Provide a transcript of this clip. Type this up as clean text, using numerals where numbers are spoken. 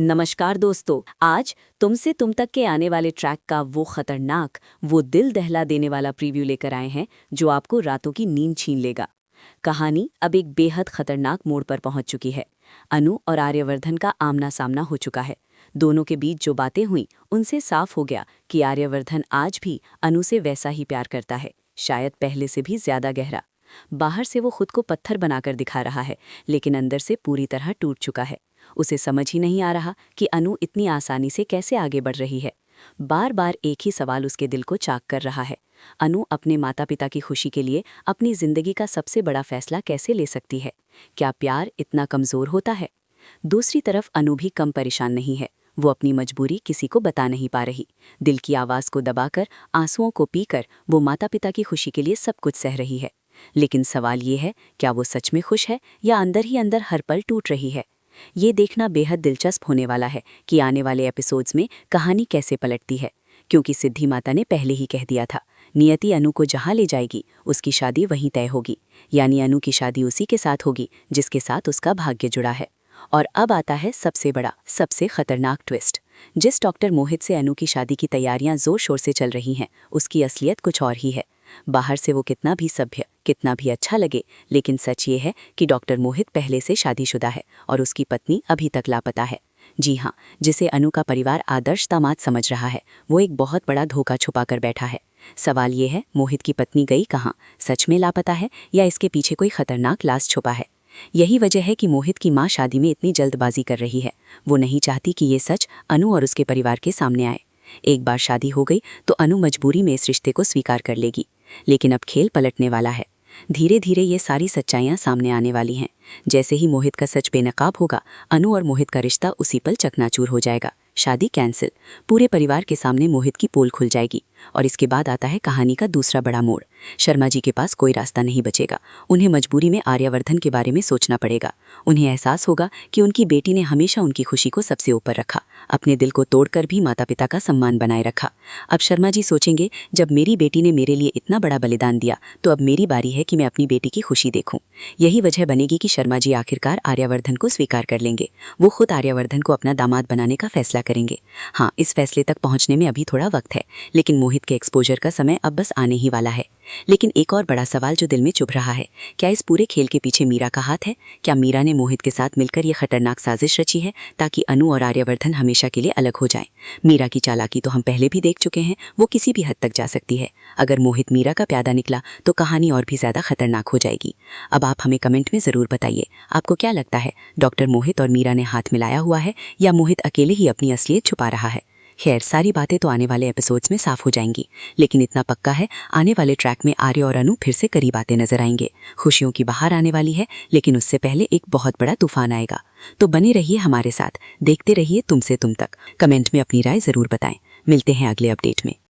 नमस्कार दोस्तों, आज तुमसे तुम तक के आने वाले ट्रैक का वो खतरनाक, वो दिल दहला देने वाला प्रीव्यू लेकर आए हैं जो आपको रातों की नींद छीन लेगा। कहानी अब एक बेहद खतरनाक मोड़ पर पहुंच चुकी है। अनु और आर्यवर्धन का आमना सामना हो चुका है। दोनों के बीच जो बातें हुई उनसे साफ हो गया कि आर्यवर्धन आज भी अनु से वैसा ही प्यार करता है, शायद पहले से भी ज्यादा गहरा। बाहर से वो खुद को पत्थर बनाकर दिखा रहा है, लेकिन अंदर से पूरी तरह टूट चुका है। उसे समझ ही नहीं आ रहा कि अनु इतनी आसानी से कैसे आगे बढ़ रही है। बार बार एक ही सवाल उसके दिल को चाक कर रहा है। अनु अपने माता पिता की खुशी के लिए अपनी जिंदगी का सबसे बड़ा फैसला कैसे ले सकती है? क्या प्यार इतना कमजोर होता है? दूसरी तरफ अनु भी कम परेशान नहीं है। वो अपनी मजबूरी किसी को बता नहीं पा रही। दिल की आवाज को दबाकर, आंसुओं को पीकर वो माता पिता की खुशी के लिए सब कुछ सह रही है। लेकिन सवाल ये है, क्या वो सच में खुश है या अंदर ही अंदर हर पल टूट रही है? ये देखना बेहद दिलचस्प होने वाला है कि आने वाले एपिसोड्स में कहानी कैसे पलटती है, क्योंकि सिद्धि माता ने पहले ही कह दिया था, नियति अनु को जहां ले जाएगी उसकी शादी वहीं तय होगी। यानी अनु की शादी उसी के साथ होगी जिसके साथ उसका भाग्य जुड़ा है। और अब आता है सबसे बड़ा, सबसे खतरनाक ट्विस्ट। जिस डॉक्टर मोहित से अनु की शादी की तैयारियां जोर शोर से चल रही हैं, उसकी असलियत कुछ और ही है। बाहर से वो कितना भी सभ्य, कितना भी अच्छा लगे, लेकिन सच ये है कि डॉक्टर मोहित पहले से शादीशुदा है और उसकी पत्नी अभी तक लापता है। जी हाँ, जिसे अनु का परिवार आदर्श दामाद समझ रहा है, वो एक बहुत बड़ा धोखा छुपा कर बैठा है। सवाल ये है, मोहित की पत्नी गई कहाँ? सच में लापता है या इसके पीछे कोई खतरनाक लाश छुपा है? यही वजह है कि मोहित की मां शादी में इतनी जल्दबाजी कर रही है। वो नहीं चाहती कि ये सच अनु और उसके परिवार के सामने आए। एक बार शादी हो गई तो अनु मजबूरी में इस रिश्ते को स्वीकार कर लेगी। लेकिन अब खेल पलटने वाला है। धीरे धीरे ये सारी सच्चाइयां सामने आने वाली हैं। जैसे ही मोहित का सच बेनकाब होगा, अनु और मोहित का रिश्ता उसी पल चकनाचूर हो जाएगा। शादी कैंसिल, पूरे परिवार के सामने मोहित की पोल खुल जाएगी। और इसके बाद आता है कहानी का दूसरा बड़ा मोड़। शर्मा जी के पास कोई रास्ता नहीं बचेगा। उन्हें मजबूरी में आर्यवर्धन के बारे में सोचना पड़ेगा। उन्हें एहसास होगा कि उनकी बेटी ने हमेशा उनकी खुशी को सबसे ऊपर रखा, अपने दिल को तोड़कर भी माता पिता का सम्मान बनाए रखा। अब शर्मा जी सोचेंगे, जब मेरी बेटी ने मेरे लिए इतना बड़ा बलिदान दिया तो अब मेरी बारी है कि मैं अपनी बेटी की खुशी देखूं। यही वजह बनेगी कि शर्मा जी आखिरकार आर्यवर्धन को स्वीकार कर लेंगे। वो खुद आर्यवर्धन को अपना दामाद बनाने का फैसला करेंगे। हाँ, इस फैसले तक पहुंचने में अभी थोड़ा वक्त है, लेकिन मोहित के एक्सपोजर का समय अब बस आने ही वाला है। लेकिन एक और बड़ा सवाल जो दिल में चुभ रहा है, क्या इस पूरे खेल के पीछे मीरा का हाथ है? क्या मीरा ने मोहित के साथ मिलकर यह खतरनाक साजिश रची है ताकि अनु और आर्यवर्धन हमेशा के लिए अलग हो जाएं? मीरा की चालाकी तो हम पहले भी देख चुके हैं, वो किसी भी हद तक जा सकती है। अगर मोहित मीरा का प्यादा निकला तो कहानी और भी ज्यादा खतरनाक हो जाएगी। अब आप हमें कमेंट में जरूर बताइए, आपको क्या लगता है, डॉक्टर मोहित और मीरा ने हाथ मिलाया हुआ है या मोहित अकेले ही अपनी असलियत छुपा रहा है? खैर, सारी बातें तो आने वाले एपिसोड्स में साफ हो जाएंगी, लेकिन इतना पक्का है, आने वाले ट्रैक में आर्य और अनु फिर से करीब आते नजर आएंगे। खुशियों की बहार आने वाली है, लेकिन उससे पहले एक बहुत बड़ा तूफान आएगा। तो बने रहिए हमारे साथ, देखते रहिए तुमसे तुम तक। कमेंट में अपनी राय जरूर बताएं। मिलते हैं अगले अपडेट में।